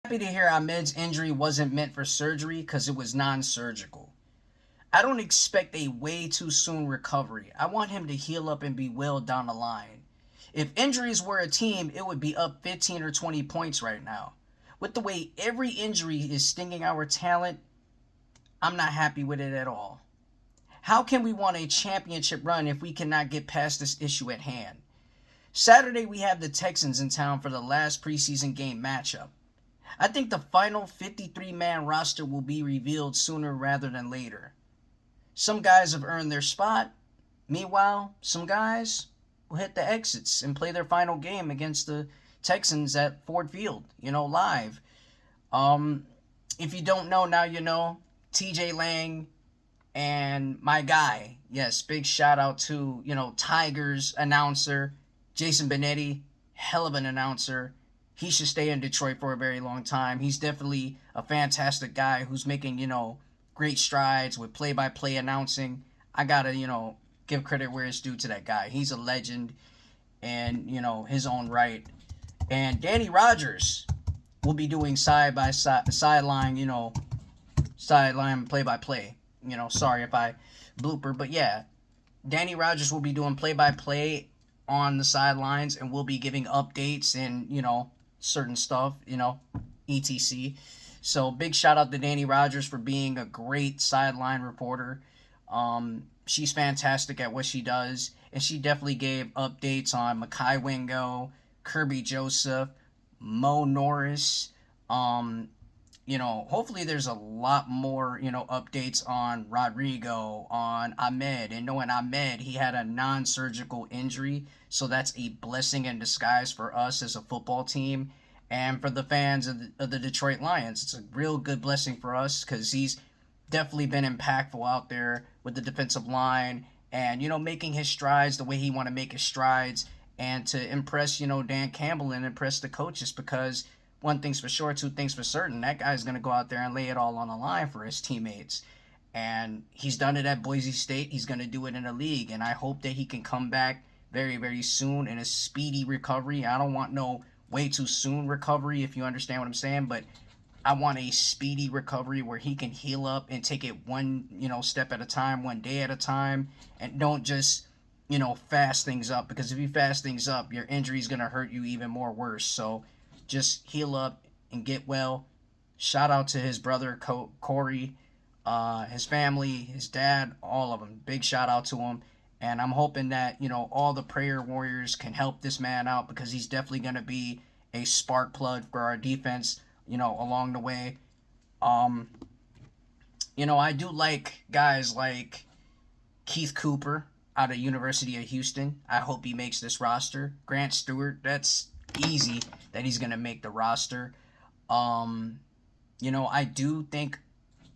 Happy to hear Ahmed's injury wasn't meant for surgery because it was non-surgical. I don't expect a way too soon recovery. I want him to heal up and be well down the line. If injuries were a team, it would be up 15 or 20 points right now. With the way every injury is stinging our talent, I'm not happy with it at all. How can we want a championship run if we cannot get past this issue at hand? Saturday, we have the Texans in town for the last preseason game matchup. I think the final 53-man roster will be revealed sooner rather than later. Some guys have earned their spot. Meanwhile, some guys will hit the exits and play their final game against the Texans at Ford Field, live. Um, if you don't know, now you know. TJ Lang and my guy, yes, big shout out to, Tigers announcer, Jason Benetti, hell of an announcer. He should stay in Detroit for a very long time. He's definitely a fantastic guy who's making, great strides with play-by-play announcing. I gotta, give credit where it's due to that guy. He's a legend and, his own right. And Danny Rogers will be doing sideline play-by-play. Sorry if I blooper, but yeah, Danny Rogers will be doing play-by-play on the sidelines and will be giving updates and, certain stuff, etc. So big shout out to Danny Rogers for being a great sideline reporter. She's fantastic at what she does, and she definitely gave updates on Mekhi Wingo, Kirby Joseph, Mo Norris. Hopefully there's a lot more, updates on Rodrigo, on Ahmed. And knowing Ahmed, he had a non-surgical injury, so that's a blessing in disguise for us as a football team and for the fans of the Detroit Lions. It's a real good blessing for us because he's definitely been impactful out there with the defensive line and, making his strides the way he want to make his strides and to impress, Dan Campbell and impress the coaches because one thing's for sure, two things for certain. That guy's going to go out there and lay it all on the line for his teammates. And he's done it at Boise State. He's going to do it in the league. And I hope that he can come back very, very soon in a speedy recovery. I don't want no way too soon recovery, if you understand what I'm saying. But I want a speedy recovery where he can heal up and take it one, step at a time, one day at a time. And don't just, fast things up. Because if you fast things up, your injury is going to hurt you even more worse. So just heal up and get well. Shout out to his brother, Corey, his family, his dad, all of them. Big shout out to him. And I'm hoping that, all the prayer warriors can help this man out because he's definitely going to be a spark plug for our defense, along the way. I do like guys like Keith Cooper out of University of Houston. I hope he makes this roster. Grant Stewart, that's easy that he's going to make the roster. I do think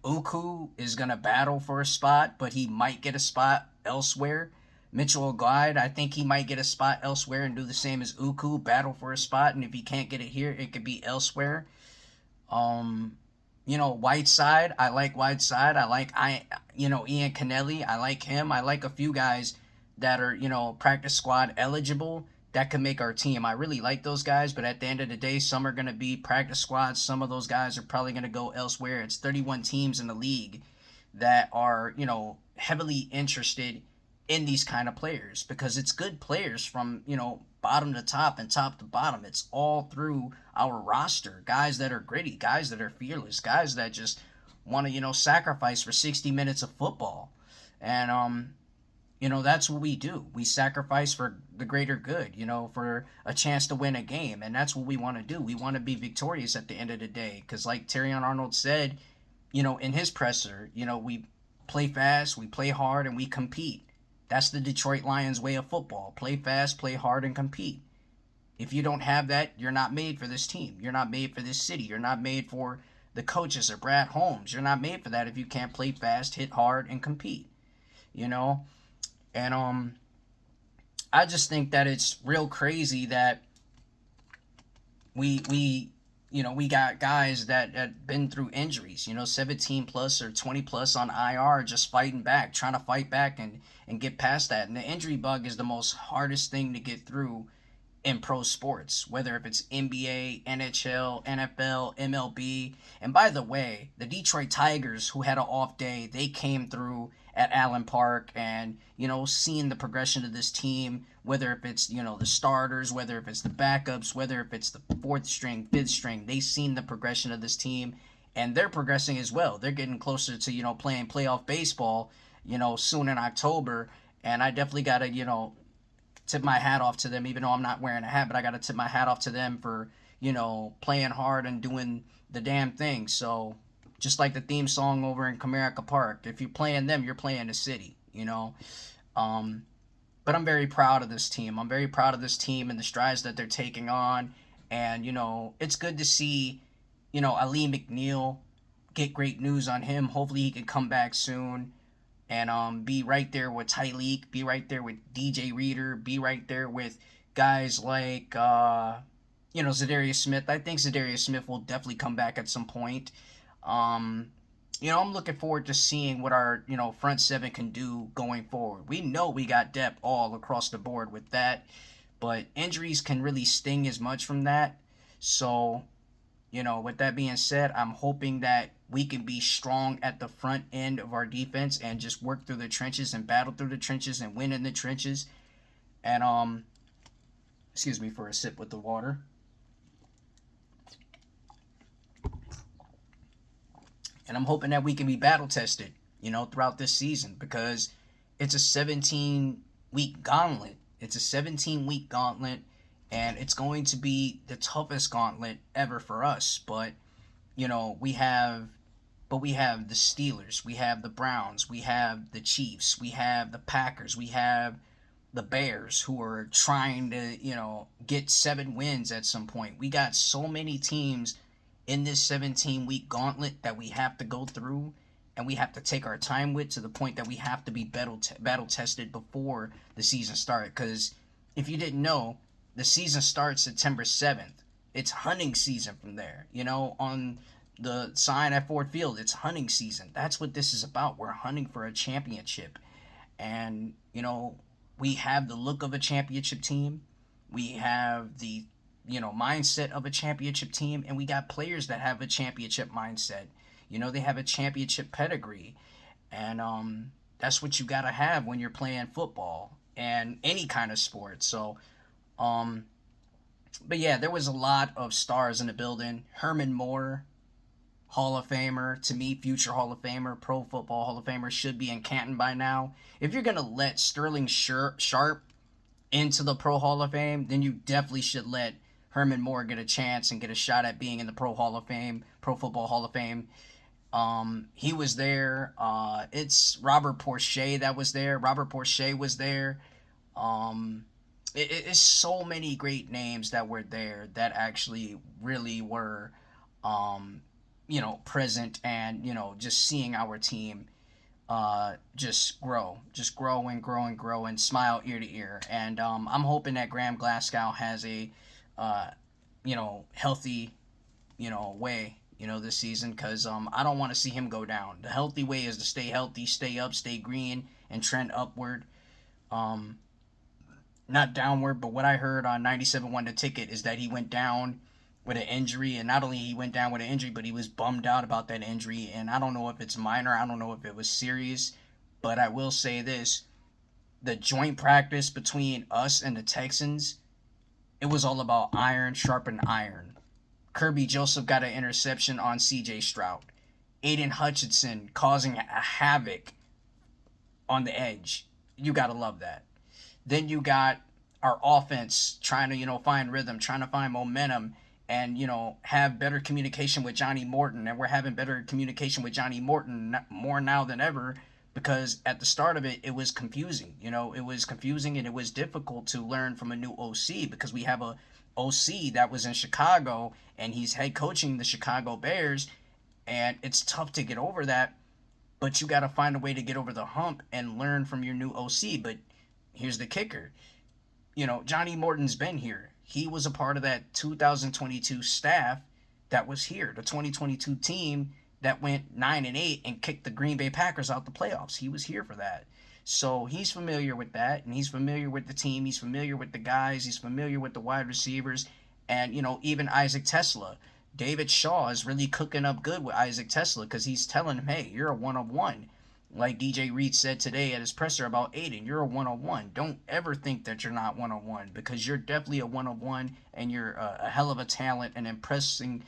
Uku is going to battle for a spot, but he might get a spot elsewhere. Mitchell Guide, I think he might get a spot elsewhere and do the same as Uku, battle for a spot, and if he can't get it here, it could be elsewhere. Whiteside, I like Whiteside. I like Ian Kennelly. I like him. I like a few guys that are, practice squad eligible that can make our team. I really like those guys, but at the end of the day, some are going to be practice squads. Some of those guys are probably going to go elsewhere. It's 31 teams in the league that are, heavily interested in these kind of players because it's good players from, bottom to top and top to bottom. It's all through our roster. Guys that are gritty, guys that are fearless, guys that just want to, sacrifice for 60 minutes of football. And, that's what we do. We sacrifice for the greater good, for a chance to win a game. And that's what we want to do. We want to be victorious at the end of the day. Because like Terrion Arnold said, in his presser, we play fast, we play hard, and we compete. That's the Detroit Lions way of football. Play fast, play hard, and compete. If you don't have that, you're not made for this team. You're not made for this city. You're not made for the coaches or Brad Holmes. You're not made for that if you can't play fast, hit hard, and compete. And I just think that it's real crazy that we got guys that have been through injuries, 17 plus or 20 plus on IR, just fighting back, trying to fight back and get past that. And the injury bug is the most hardest thing to get through in pro sports, whether if it's NBA, NHL, NFL, MLB. And by the way, the Detroit Tigers, who had an off day, they came through at Allen Park, and seeing the progression of this team, whether if it's the starters, whether if it's the backups, whether if it's the fourth string, fifth string, they've seen the progression of this team, and they're progressing as well. They're getting closer to playing playoff baseball soon in October. And I definitely got to tip my hat off to them, even though I'm not wearing a hat, but I got to tip my hat off to them for playing hard and doing the damn thing. So just like the theme song over in Comerica Park, if you're playing them, you're playing the city. But I'm very proud of this team. I'm very proud of this team and the strides that they're taking on. And it's good to see Ali McNeil, get great news on him. Hopefully he can come back soon and be right there with Tyleek, be right there with DJ Reader, be right there with guys like Zadarius Smith. I think Zadarius Smith will definitely come back at some point. I'm looking forward to seeing what our front seven can do going forward. We know we got depth all across the board with that, but injuries can really sting as much from that. So with that being said, I'm hoping that we can be strong at the front end of our defense and just work through the trenches and battle through the trenches and win in the trenches. And excuse me for a sip with the water. And I'm hoping that we can be battle tested, throughout this season, because it's a 17-week gauntlet. It's a 17-week gauntlet, and it's going to be the toughest gauntlet ever for us. But we have the Steelers, we have the Browns, we have the Chiefs, we have the Packers, we have the Bears, who are trying to get 7 wins at some point. We got so many teams in this 17-week gauntlet that we have to go through, and we have to take our time with, to the point that we have to be battle tested before the season starts. Because if you didn't know, the season starts September 7th. It's hunting season from there. On the sign at Ford Field, it's hunting season. That's what this is about. We're hunting for a championship. And, we have the look of a championship team. We have the mindset of a championship team, and we got players that have a championship mindset. They have a championship pedigree, and that's what you gotta have when you're playing football and any kind of sport. So, but yeah, there was a lot of stars in the building. Herman Moore, Hall of Famer, to me, future Hall of Famer, Pro Football Hall of Famer, should be in Canton by now. If you're gonna let Sterling Sharp into the Pro Hall of Fame, then you definitely should let Herman Moore get a chance and get a shot at being in the Pro Hall of Fame, Pro Football Hall of Fame. He was there. It's Robert Porcher that was there. Robert Porcher was there. It's so many great names that were there that actually really were, present, and, just seeing our team just grow and grow and grow and smile ear to ear. And I'm hoping that Graham Glasgow has a healthy way this season, because I don't want to see him go down. The healthy way is to stay healthy, stay up, stay green, and trend upward, not downward. But what I heard on 97.1 The Ticket is that he went down with an injury, and not only he went down with an injury, but he was bummed out about that injury. And I don't know if it's minor, I don't know if it was serious, but I will say this: the joint practice between us and the Texans, it was all about iron sharpen iron. Kirby Joseph got an interception on C.J. Stroud. Aiden Hutchinson causing a havoc on the edge. You gotta love that. Then you got our offense trying to find rhythm, trying to find momentum, and have better communication with Johnny Morton. And we're having better communication with Johnny Morton more now than ever, because at the start of it, it was confusing. It was confusing, and it was difficult to learn from a new OC, because we have a OC that was in Chicago, and he's head coaching the Chicago Bears, and it's tough to get over that. But you got to find a way to get over the hump and learn from your new OC. But here's the kicker. Johnny Morton's been here. He was a part of that 2022 staff that was here, the 2022 team that went 9-8 and kicked the Green Bay Packers out the playoffs. He was here for that. So he's familiar with that, and he's familiar with the team. He's familiar with the guys. He's familiar with the wide receivers, and even Isaac Tesla. David Shaw is really cooking up good with Isaac Tesla because he's telling him, "Hey, you're a one of one." Like DJ Reed said today at his presser about Aiden, you're a one of one. Don't ever think that you're not one of one because you're definitely a one of one, and you're a hell of a talent and impressing,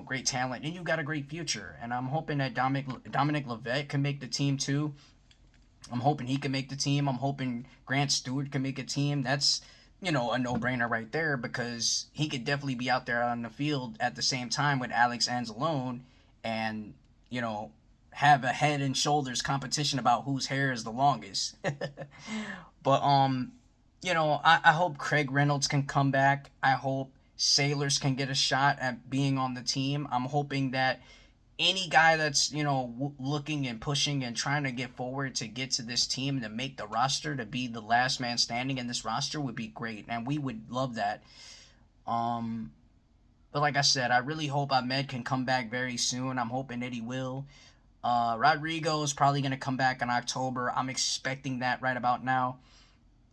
great talent, and you got a great future. And I'm hoping that Dominic Levitt can make the team too. I'm hoping he can make the team. I'm hoping Grant Stewart can make a team. That's, a no-brainer right there because he could definitely be out there on the field at the same time with Alex Anzalone and, have a head and shoulders competition about whose hair is the longest. But, I hope Craig Reynolds can come back. I hope Sailors can get a shot at being on the team. I'm hoping that any guy that's looking and pushing and trying to get forward to get to this team to make the roster to be the last man standing in this roster would be great, and we would love that. But like I said, I really hope Ahmed can come back very soon. I'm hoping that he will. Rodrigo is probably going to come back in October. I'm expecting that right about now.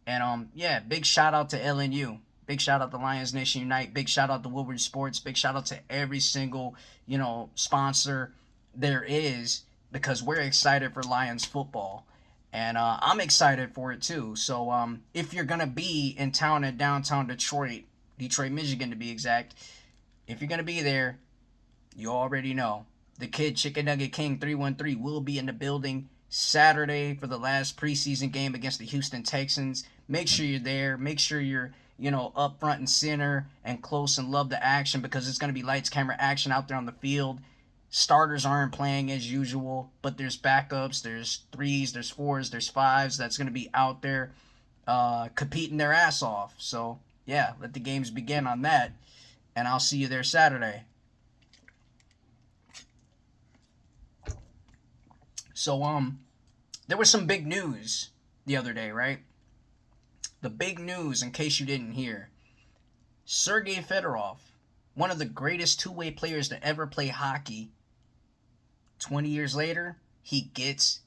And yeah, big shout out to LNU. Big shout out to Lions Nation Unite. Big shout out to Woodward Sports. Big shout out to every single, sponsor there is because we're excited for Lions football. And I'm excited for it too. So if you're going to be in town in downtown Detroit, Michigan to be exact, if you're going to be there, you already know. The kid, Chicken Nugget King 313, will be in the building Saturday for the last preseason game against the Houston Texans. Make sure you're there. Make sure you're up front and center and close and love the action because it's going to be lights, camera, action out there on the field. Starters aren't playing as usual, but there's backups, there's threes, there's fours, there's fives that's going to be out there competing their ass off. So, yeah, let the games begin on that, and I'll see you there Saturday. So, there was some big news the other day, right? The big news, in case you didn't hear, Sergei Fedorov, one of the greatest two-way players to ever play hockey, 20 years later, he gets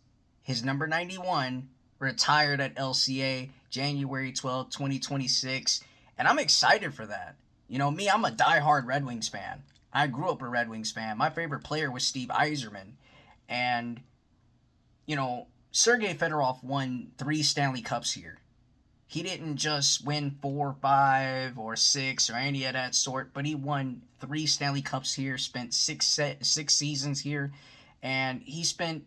his number 91 retired at LCA January 12, 2026, and I'm excited for that. Me, I'm a diehard Red Wings fan. I grew up a Red Wings fan. My favorite player was Steve Yzerman, and, Sergei Fedorov won 3 Stanley Cups here. He didn't just win 4, 5, or 6 or any of that sort, but he won 3 Stanley Cups here, spent 6 seasons here, and he spent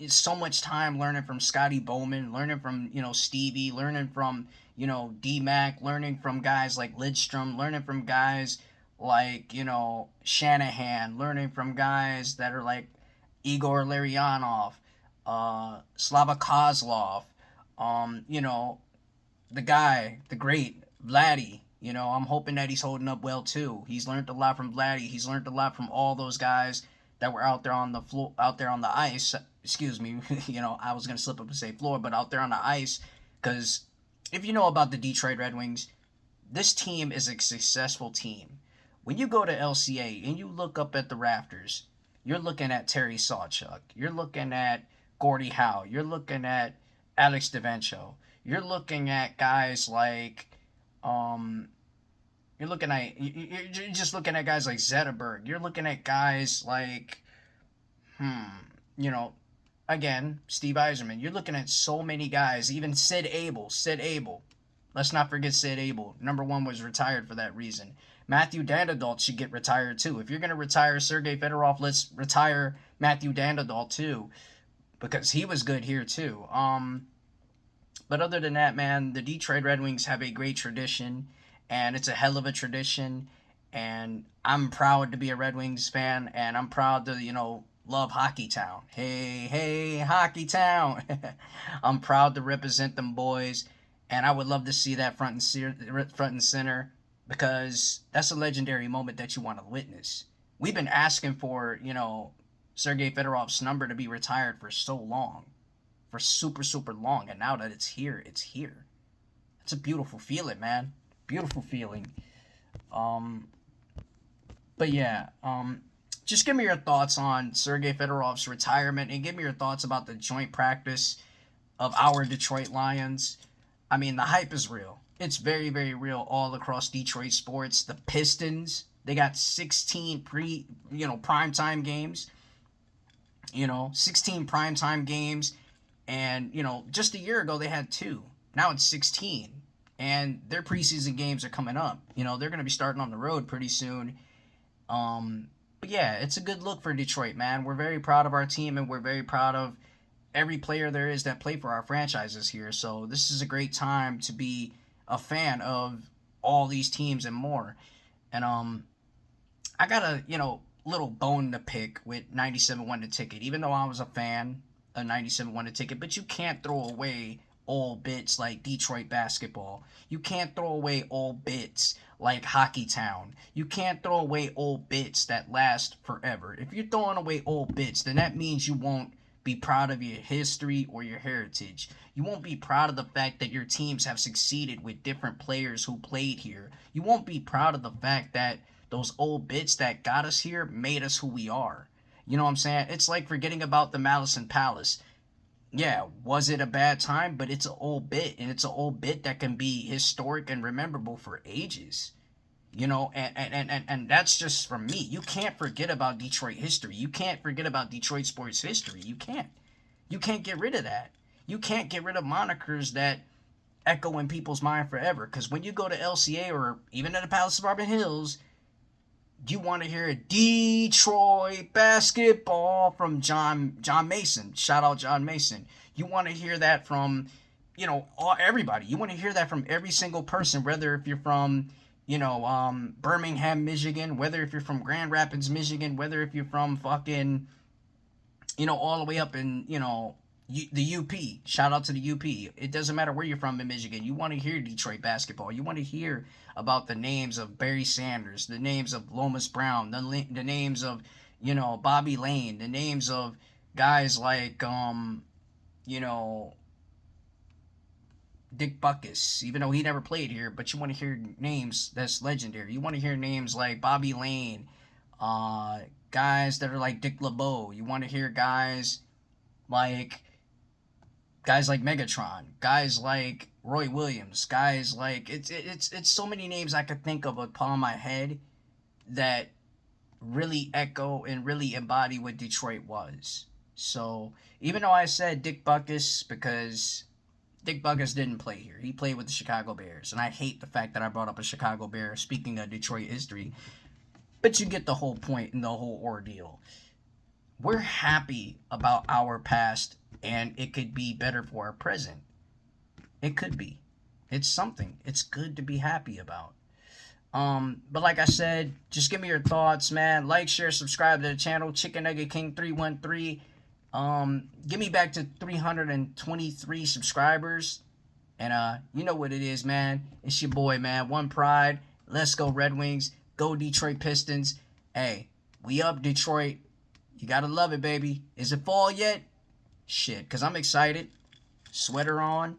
so much time learning from Scotty Bowman, learning from, Stevie, learning from, D-Mac, learning from guys like Lidstrom, learning from guys like, Shanahan, learning from guys that are like Igor Larionov, Slava Kozlov, the guy, the great Vladdy. I'm hoping that he's holding up well too. He's learned a lot from Vladdy. He's learned a lot from all those guys that were out there on the floor, out there on the ice. Excuse me, I was gonna slip up and say floor, but out there on the ice. Because if you know about the Detroit Red Wings, this team is a successful team. When you go to LCA and you look up at the rafters, you're looking at Terry Sawchuk. You're looking at Gordie Howe. You're looking at Alex DeVencho. You're looking at guys like, you're just looking at guys like Zetterberg. You're looking at guys like, again, Steve Yzerman. You're looking at so many guys, even Sid Abel. Let's not forget Sid Abel. Number 1 was retired for that reason. Matthew Dandadalt should get retired too. If you're going to retire Sergei Fedorov, let's retire Matthew Dandadalt too, because he was good here too. But other than that, man, the Detroit Red Wings have a great tradition, and it's a hell of a tradition, and I'm proud to be a Red Wings fan, and I'm proud to, love Hockey Town. Hey, Hockey Town. I'm proud to represent them boys, and I would love to see that front and center, because that's a legendary moment that you want to witness. We've been asking for, Sergei Fedorov's number to be retired for so long. For super, super long, and now that it's here, it's here. It's a beautiful feeling, man. Beautiful feeling. But yeah, just give me your thoughts on Sergei Fedorov's retirement, and give me your thoughts about the joint practice. of our Detroit Lions. I mean, the hype is real. It's very, very real all across Detroit sports. The Pistons, they got 16 primetime games. 16 primetime games. And, just a year ago they had 2. Now it's 16. And their preseason games are coming up. They're going to be starting on the road pretty soon. But yeah, it's a good look for Detroit, man. We're very proud of our team, and we're very proud of every player there is that play for our franchises here. So this is a great time to be a fan of all these teams and more. And I got a little bone to pick with 97 won the ticket, even though I was a fan of 97 won the ticket. But you can't throw away old bits like Detroit basketball. You can't throw away old bits like Hockey Town. You can't throw away old bits that last forever. If you're throwing away old bits, then that means you won't be proud of your history or your heritage. You won't be proud of the fact that your teams have succeeded with different players who played here. You won't be proud of the fact that those old bits that got us here made us who we are. You know what I'm saying? It's like forgetting about the Malice and Palace. Yeah, was it a bad time? But it's an old bit, and it's an old bit that can be historic and rememberable for ages. And that's just from me. You can't forget about Detroit history. You can't forget about Detroit sports history. You can't. You can't get rid of that. You can't get rid of monikers that echo in people's mind forever. Because when you go to LCA or even at the Palace of Auburn Hills, you want to hear Detroit basketball from John Mason. Shout out John Mason. You want to hear that from, everybody. You want to hear that from every single person, whether if you're from, Birmingham, Michigan, whether if you're from Grand Rapids, Michigan, whether if you're from fucking, all the way up in, the UP. Shout out to the UP. It doesn't matter where you're from in Michigan. You want to hear Detroit basketball. You want to hear about the names of Barry Sanders, the names of Lomas Brown, the names of, Bobby Lane, the names of guys like, Dick Buckus, even though he never played here, but you want to hear names that's legendary. You want to hear names like Bobby Lane, guys that are like Dick LeBeau. You want to hear guys like Megatron, guys like Roy Williams, guys like it's so many names I could think of upon my head that really echo and really embody what Detroit was. So even though I said Dick Buckus, because Dick Buckus didn't play here, he played with the Chicago Bears, and I hate the fact that I brought up a Chicago Bear speaking of Detroit history, but you get the whole point and the whole ordeal. We're happy about our past, and it could be better for our present. It could be. It's something. It's good to be happy about. But like I said, just give me your thoughts, man. Like, share, subscribe to the channel. Chicken Nugget King 313. Get me back to 323 subscribers. And you know what it is, man. It's your boy, man. One Pride. Let's go Red Wings. Go Detroit Pistons. Hey, we up, Detroit. You gotta love it, baby. Is it fall yet? Shit, because I'm excited. Sweater on.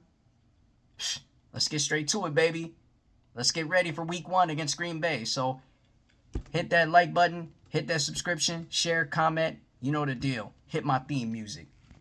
Let's get straight to it, baby. Let's get ready for week 1 against Green Bay. So, hit that like button. Hit that subscription. Share, comment. You know the deal. Hit my theme music.